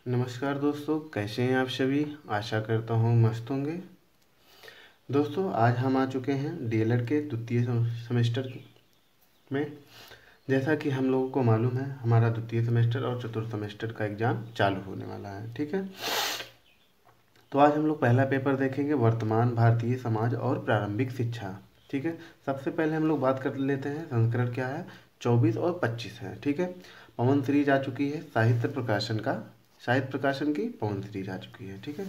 नमस्कार दोस्तों, कैसे हैं आप सभी। आशा करता हूँ मस्त होंगे। दोस्तों, आज हम आ चुके हैं डीएलएड के द्वितीय सेमेस्टर में। जैसा कि हम लोगों को मालूम है, हमारा द्वितीय सेमेस्टर और चतुर्थ सेमेस्टर का एग्ज़ाम चालू होने वाला है। ठीक है, तो आज हम लोग पहला पेपर देखेंगे, वर्तमान भारतीय समाज और प्रारंभिक शिक्षा। ठीक है, सबसे पहले हम लोग बात कर लेते हैं संस्करण क्या है। 24 और 25 है। ठीक है, पवन सीरीज आ चुकी है, साहित्य प्रकाशन की पवन सीरीज आ चुकी है। ठीक है,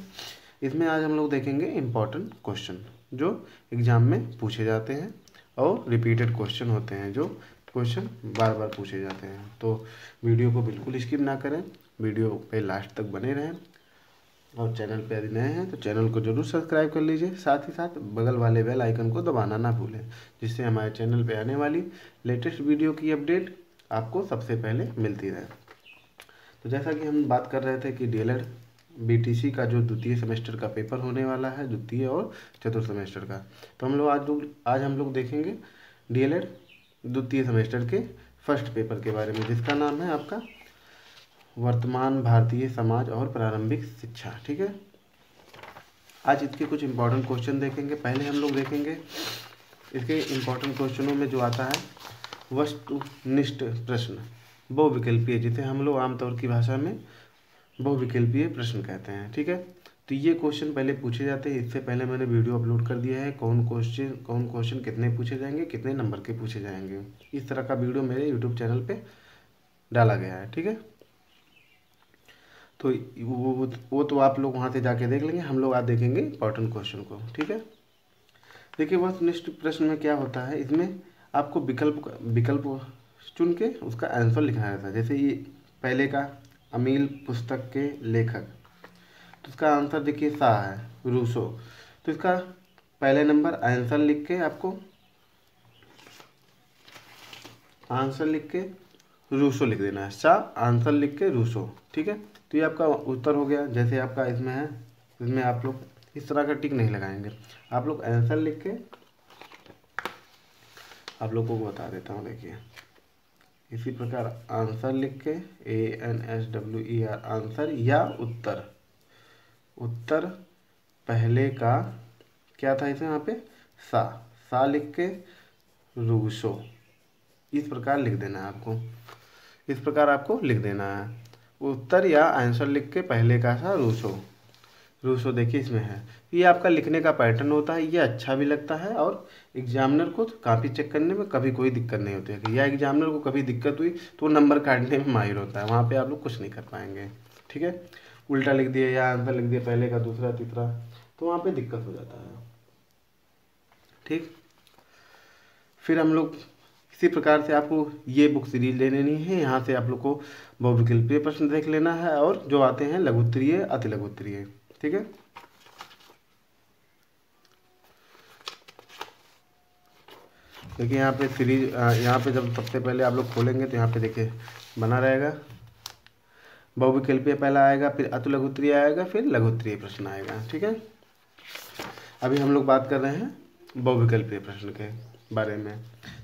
इसमें आज हम लोग देखेंगे इम्पोर्टेंट क्वेश्चन जो एग्जाम में पूछे जाते हैं और रिपीटेड क्वेश्चन होते हैं, जो क्वेश्चन बार बार पूछे जाते हैं। तो वीडियो को बिल्कुल स्किप ना करें, वीडियो पे लास्ट तक बने रहें। और चैनल पे यदि नए हैं तो चैनल को जरूर सब्सक्राइब कर लीजिए, साथ ही साथ बगल वाले बेल आइकन को दबाना ना भूलें, जिससे हमारे चैनल पे आने वाली लेटेस्ट वीडियो की अपडेट आपको सबसे पहले मिलती रहे। तो जैसा कि हम बात कर रहे थे कि डीएलएड बीटीसी का जो द्वितीय सेमेस्टर का पेपर होने वाला है, द्वितीय और चतुर्थ सेमेस्टर का, तो आज हम लोग देखेंगे डीएलएड द्वितीय सेमेस्टर के फर्स्ट पेपर के बारे में, जिसका नाम है आपका वर्तमान भारतीय समाज और प्रारंभिक शिक्षा। ठीक है, आज इसके कुछ इंपॉर्टेंट क्वेश्चन देखेंगे। पहले हम लोग देखेंगे इसके इंपॉर्टेंट क्वेश्चनों में जो आता है वस्तुनिष्ठ प्रश्न, बहुविकल्पीय, जिसे हम लोग आमतौर की भाषा में बहुविकल्पीय प्रश्न कहते हैं। ठीक है, तो ये क्वेश्चन पहले पूछे जाते हैं। इससे पहले मैंने वीडियो अपलोड कर दिया है, कौन क्वेश्चन कितने पूछे जाएंगे, कितने नंबर के पूछे जाएंगे, इस तरह का वीडियो मेरे यूट्यूब चैनल पे डाला गया है। ठीक है, तो वो तो आप लोग वहाँ से जाके देख लेंगे। हम लोग आज देखेंगे इंपॉर्टेंट क्वेश्चन को। ठीक है, देखिए वस्तुनिष्ठ प्रश्न में क्या होता है, इसमें आपको विकल्प चुन के उसका आंसर लिखना रहता है। जैसे ये पहले का अमील पुस्तक के लेखक, तो इसका आंसर देखिए सा है, रूसो। तो इसका पहले नंबर आंसर लिख के आपको आंसर लिख के रूसो लिख देना है, सा आंसर लिख के रूसो। ठीक है, तो ये आपका उत्तर हो गया। जैसे आपका इसमें है, इसमें आप लोग इस तरह का टिक नहीं लगाएंगे, आप लोग आंसर लिख के, आप लोगों को बता देता हूँ। देखिए इसी प्रकार आंसर लिख के ANSWER आंसर या उत्तर, उत्तर पहले का क्या था इसमें, यहाँ पे सा लिख के रूसो, इस प्रकार लिख देना है आपको। इस प्रकार आपको लिख देना है, उत्तर या आंसर लिख के पहले का सा रूसो देखिए इसमें है। ये आपका लिखने का पैटर्न होता है, ये अच्छा भी लगता है और एग्जामिनर को काफ़ी चेक करने में कभी कोई दिक्कत नहीं होती है। या एग्जामिनर को कभी दिक्कत हुई तो वो नंबर काटने में माहिर होता है, वहाँ पे आप लोग कुछ नहीं कर पाएंगे। ठीक है, उल्टा लिख दिया या आंसर लिख दिया पहले का दूसरा तीसरा, तो वहाँ पे दिक्कत हो जाता है। ठीक, फिर हम लोग इसी प्रकार से आपको ये बुक सीरीज ले लेनी है। यहाँ से आप लोग को बहुविकल्पीय प्रश्न देख लेना है और जो आते हैं लघुत्तरीय अति लघुत्तरीय। ठीक है, देखिए यहाँ पे सीरीज, यहाँ पे जब सबसे पहले आप लोग खोलेंगे तो यहाँ पे देखिए बना रहेगा बहुविकल्पीय पहला आएगा, फिर अति लघुत्तरीय आएगा, फिर लघुत्तरीय प्रश्न आएगा। ठीक है, अभी हम लोग बात कर रहे हैं बहुविकल्पीय प्रश्न के बारे में।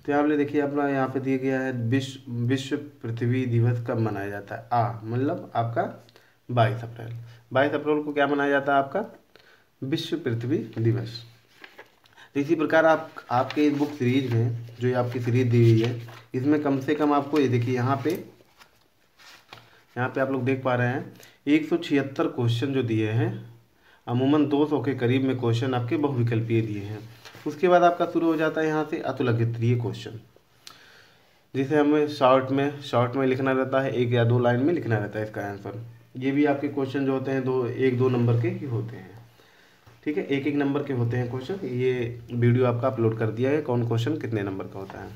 तो यहाँ पे देखिए अपना यहाँ पे दिया गया है विश्व पृथ्वी दिवस कब मनाया जाता है। मतलब आपका 22 अप्रैल। 22 अप्रैल को क्या मनाया जाता है, आपका विश्व पृथ्वी दिवस। तो इसी प्रकार आपके इस बुक सीरीज में जो ये आपकी सीरीज दी हुई है, इसमें कम से कम आपको ये देखिए यहाँ पे आप लोग देख पा रहे हैं 176 क्वेश्चन जो दिए हैं, अमूमन 200 के करीब में क्वेश्चन आपके बहुविकल्पीय दिए हैं। उसके बाद आपका शुरू हो जाता है यहाँ से अतुलगित्रीय क्वेश्चन, जिसे हमें शॉर्ट में लिखना रहता है, 1 या 2 लाइन में लिखना रहता है इसका आंसर। ये भी आपके क्वेश्चन जो होते हैं 1-2 नंबर के ही होते हैं। ठीक है, 1-1 नंबर के होते हैं क्वेश्चन। ये वीडियो आपका अपलोड कर दिया है कौन क्वेश्चन कितने नंबर का होता है।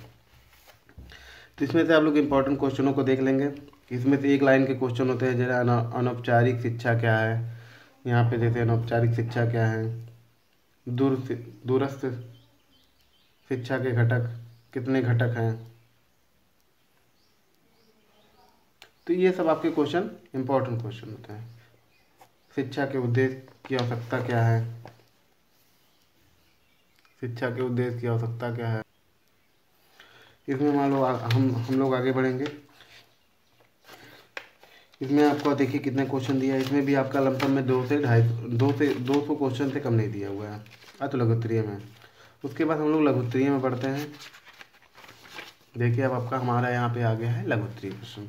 तो इसमें से आप लोग इंपॉर्टेंट क्वेश्चनों को देख लेंगे। इसमें से 1 लाइन के क्वेश्चन होते हैं, जैसे अनौपचारिक शिक्षा क्या है। यहाँ पे जैसे अनौपचारिक शिक्षा क्या है, दूरस्थ शिक्षा के घटक, कितने घटक हैं। तो ये सब आपके क्वेश्चन इंपॉर्टेंट क्वेश्चन होते हैं। शिक्षा के उद्देश्य की आवश्यकता क्या है, शिक्षा के उद्देश्य की आवश्यकता क्या है। इसमें मान लो हम लोग आगे बढ़ेंगे। इसमें आपको देखिए कितने क्वेश्चन दिया है। इसमें भी आपका लमसम में 200 क्वेश्चन से कम नहीं दिया हुआ है तो लघुत्तरीय में। उसके बाद हम लोग लघुत्तरीय में पढ़ते हैं। देखिए अब आपका हमारा यहाँ पे आ गया है लघुत्तरीय प्रश्न।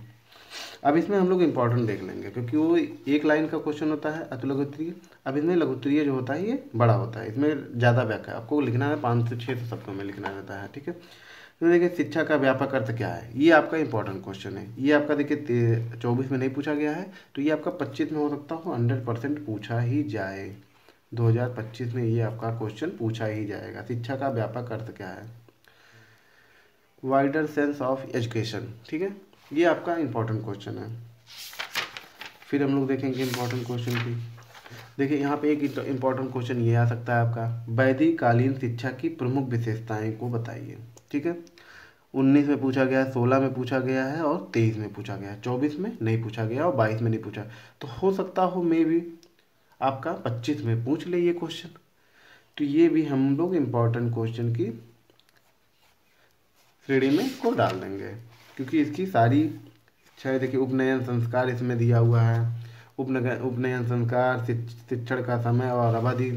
अब इसमें हम लोग इम्पोर्टेंट देख लेंगे, क्योंकि वो एक लाइन का क्वेश्चन होता है अतुलघुत्तरीय। अब इसमें लघुत्तरीय जो होता है ये बड़ा होता है, इसमें ज़्यादा व्याख्या आपको लिखना है, 5 से 6 शब्दों में लिखना रहता है। ठीक है, तो देखिए शिक्षा का व्यापक अर्थ क्या है, ये आपका इंपॉर्टेंट क्वेश्चन है। ये आपका देखिए 24 में नहीं पूछा गया है, तो ये आपका 25 में हो सकता हो 100% पूछा ही जाए। 2025 में ये आपका क्वेश्चन पूछा ही जाएगा। शिक्षा का व्यापक अर्थ क्या है, वाइडर सेंस ऑफ एजुकेशन। ठीक है, ये आपका इंपॉर्टेंट क्वेश्चन है। फिर हम लोग देखेंगे इंपॉर्टेंट क्वेश्चन की। देखिए यहाँ पे एक इंपॉर्टेंट क्वेश्चन ये आ सकता है आपका, वैदिक कालीन शिक्षा की प्रमुख विशेषताएं को बताइए। ठीक है, 19 में पूछा गया है, 16 में पूछा गया है और 23 में पूछा गया है। 24 में नहीं पूछा गया और 22 में नहीं पूछा, तो हो सकता हो मे भी आपका 25 में पूछ ले ये क्वेश्चन। तो ये भी हम लोग इम्पोर्टेंट क्वेश्चन की श्रेणी में को डाल देंगे, क्योंकि इसकी सारी इच्छाएँ देखिए। उपनयन संस्कार इसमें दिया हुआ है, उपनयन संस्कार, शिक्षण का समय और अवधि,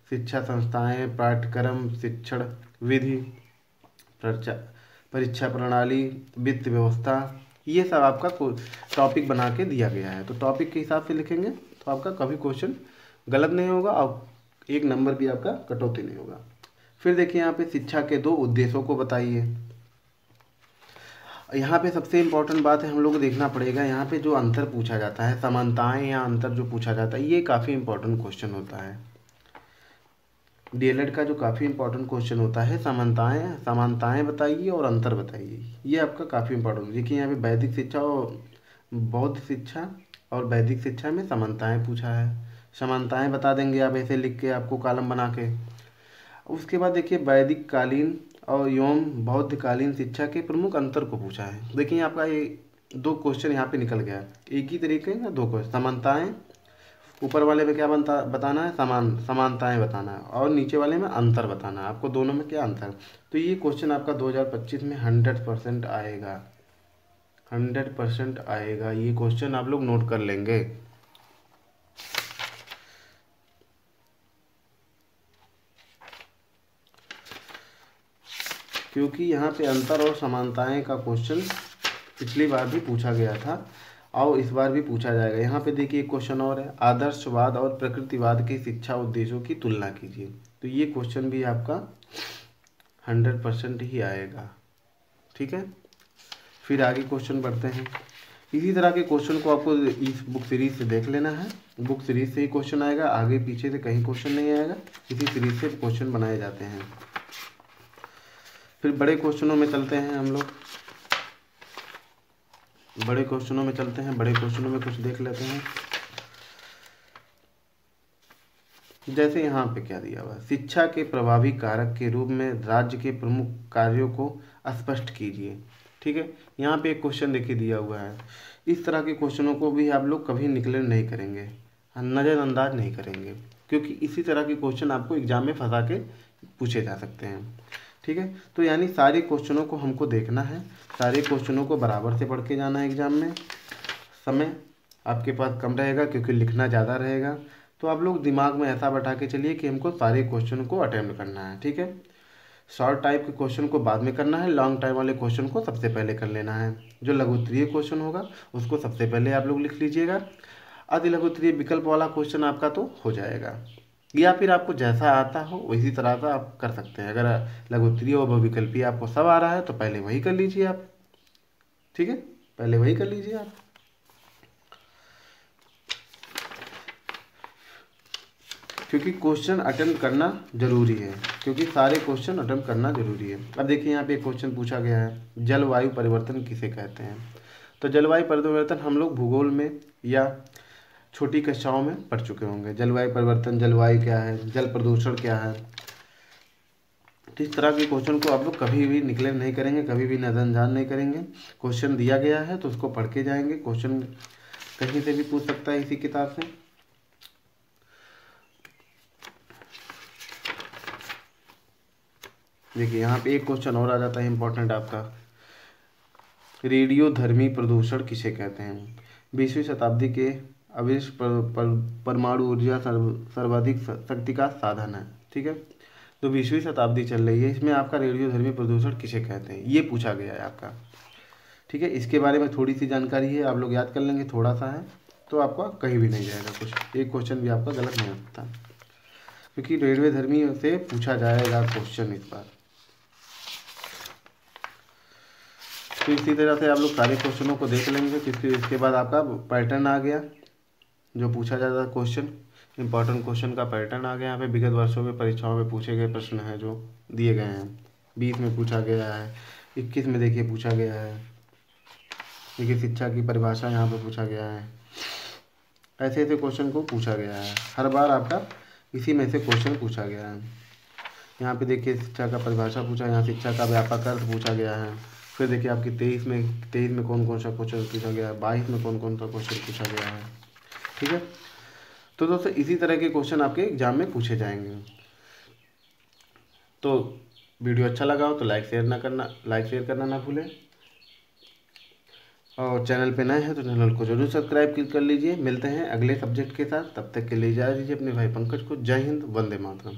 शिक्षा संस्थाएं, पाठ्यक्रम, शिक्षण विधि, परीक्षा प्रणाली, वित्त व्यवस्था, ये सब आपका टॉपिक बना के दिया गया है। तो टॉपिक के हिसाब से लिखेंगे तो आपका कभी क्वेश्चन गलत नहीं होगा और एक नंबर भी आपका कटौती नहीं होगा। फिर देखिए यहाँ पे शिक्षा के 2 उद्देश्यों को बताइए। यहाँ पे सबसे इम्पोर्टेंट बात है, हम लोग को देखना पड़ेगा यहाँ पे जो अंतर पूछा जाता है, समानताएं या अंतर जो पूछा जाता है, ये काफ़ी इम्पोर्टेंट क्वेश्चन होता है। डीएलएड का जो काफ़ी इम्पोर्टेंट क्वेश्चन होता है, समानताएं बताइए और अंतर बताइए, ये आपका काफ़ी इम्पोर्टेंट। देखिए यहाँ पे वैदिक शिक्षा और बौद्ध शिक्षा और वैदिक शिक्षा में समानताएं पूछा है। समानताएं बता देंगे आप ऐसे लिख के, आपको कॉलम बना के। उसके बाद देखिए वैदिक कालीन और एवं बौद्ध कालीन शिक्षा के प्रमुख अंतर को पूछा है। देखिए आपका ये 2 क्वेश्चन यहाँ पे निकल गया, एक ही तरीके का 2 क्वेश्चन। समानताएं ऊपर वाले में क्या बताना है, समानताएं बताना है, और नीचे वाले में अंतर बताना है, आपको दोनों में क्या अंतर। तो ये क्वेश्चन आपका 2025 में 100% आएगा, 100% आएगा। ये क्वेश्चन आप लोग नोट कर लेंगे। क्योंकि यहाँ पे अंतर और समानताएं का क्वेश्चन पिछली बार भी पूछा गया था और इस बार भी पूछा जाएगा। यहाँ पे देखिए एक क्वेश्चन और है, आदर्शवाद और प्रकृतिवाद के शिक्षा उद्देश्यों की तुलना कीजिए। तो ये क्वेश्चन भी आपका 100% ही आएगा। ठीक है, फिर आगे क्वेश्चन बढ़ते हैं। इसी तरह के क्वेश्चन को आपको इस बुक सीरीज से देख लेना है। बुक सीरीज से ही क्वेश्चन आएगा, आगे पीछे से कहीं क्वेश्चन नहीं आएगा, इसी सीरीज से क्वेश्चन बनाए जाते हैं। फिर बड़े क्वेश्चनों में चलते हैं हम लोग, बड़े क्वेश्चनों में चलते हैं। बड़े क्वेश्चनों में कुछ देख लेते हैं। जैसे यहाँ पे क्या दिया हुआ है, शिक्षा के प्रभावी कारक के रूप में राज्य के प्रमुख कार्यों को स्पष्ट कीजिए। ठीक है, यहाँ पे एक क्वेश्चन देखिए दिया हुआ है। इस तरह के क्वेश्चनों को भी आप लोग कभी निकलेक्ट नहीं करेंगे, नज़रअंदाज नहीं करेंगे, क्योंकि इसी तरह के क्वेश्चन आपको एग्जाम में फंसा के पूछे जा सकते हैं। ठीक है, तो यानी सारे क्वेश्चनों को हमको देखना है, सारे क्वेश्चनों को बराबर से पढ़ के जाना है। एग्जाम में समय आपके पास कम रहेगा क्योंकि लिखना ज़्यादा रहेगा, तो आप लोग दिमाग में ऐसा बैठा के चलिए कि हमको सारे क्वेश्चन को अटेम्प्ट करना है। ठीक है, शॉर्ट टाइप के क्वेश्चन को बाद में करना है, लॉन्ग टाइम वाले क्वेश्चन को सबसे पहले कर लेना है। जो लघुत्तरीय क्वेश्चन होगा उसको सबसे पहले आप लोग लिख लीजिएगा, अति लघुत्तरीय विकल्प वाला क्वेश्चन आपका तो हो जाएगा, या फिर आपको जैसा आता हो उसी तरह का आप कर सकते हैं। अगर लघुत्तरीय और बहुविकल्पीय आपको सब आ रहा है तो पहले वही कर लीजिए आप। ठीक है, पहले वही कर लीजिए आप। क्योंकि क्वेश्चन अटेम्प्ट करना जरूरी है, क्योंकि सारे क्वेश्चन अटेम्प्ट करना जरूरी है। अब देखिए यहाँ पे एक क्वेश्चन पूछा गया है, जलवायु परिवर्तन किसे कहते हैं। तो जलवायु परिवर्तन हम लोग भूगोल में या छोटी कक्षाओं में पढ़ चुके होंगे। जलवायु परिवर्तन, जलवायु क्या है, जल प्रदूषण क्या है। तो इस तरह के क्वेश्चन को आप लोग कभी भी निकलेक्ट नहीं करेंगे, कभी भी नज़रअंदाज नहीं करेंगे। क्वेश्चन दिया गया है तो उसको पढ़ के जाएंगे। क्वेश्चन कहीं से भी पूछ सकता है इसी किताब से। देखिए यहाँ पे एक क्वेश्चन और आ जाता है इम्पोर्टेंट आपका, रेडियो धर्मी प्रदूषण किसे कहते हैं। 20वीं शताब्दी के आविष्क परमाणु ऊर्जा सर्वाधिक शक्ति का साधन है। ठीक है, तो 20वीं शताब्दी चल रही है, इसमें आपका रेडियोधर्मी प्रदूषण किसे कहते हैं, ये पूछा गया है आपका। ठीक है, इसके बारे में थोड़ी सी जानकारी है, आप लोग याद कर लेंगे, थोड़ा सा है तो आपका कहीं भी नहीं जाएगा, कुछ एक क्वेश्चन भी आपका गलत नहीं हो सकता, क्योंकि रेडियोधर्मी से पूछा जाएगा क्वेश्चन इस बार। तो इसी तरह से आप लोग सारे क्वेश्चनों को देख लेंगे। इसके बाद आपका पैटर्न आ गया, जो पूछा जाता है क्वेश्चन, इंपॉर्टेंट क्वेश्चन का पैटर्न आ गया। यहाँ पे विगत वर्षों में परीक्षाओं में पूछे गए प्रश्न हैं जो दिए गए हैं। 20 में पूछा गया है, 21 में देखिए पूछा गया है, देखिए शिक्षा की परिभाषा यहाँ पे पूछा गया है। ऐसे ऐसे क्वेश्चन को पूछा गया है, हर बार आपका इसी में से क्वेश्चन पूछा गया है। यहाँ पे देखिए शिक्षा का परिभाषा पूछा, यहाँ शिक्षा का व्यापक अर्थ पूछा गया है। फिर देखिए आपकी 23 में कौन कौन सा क्वेश्चन पूछा गया है, 22 में कौन कौन सा क्वेश्चन पूछा गया है। ठीक है, तो दोस्तों इसी तरह के क्वेश्चन आपके एग्जाम में पूछे जाएंगे। तो वीडियो अच्छा लगा हो तो लाइक शेयर करना ना भूलें, और चैनल पे नए हैं तो चैनल को जरूर सब्सक्राइब कर लीजिए। मिलते हैं अगले सब्जेक्ट के साथ, तब तक के लिए इजाज़त दीजिए अपने भाई पंकज को। जय हिंद, वंदे मातरम।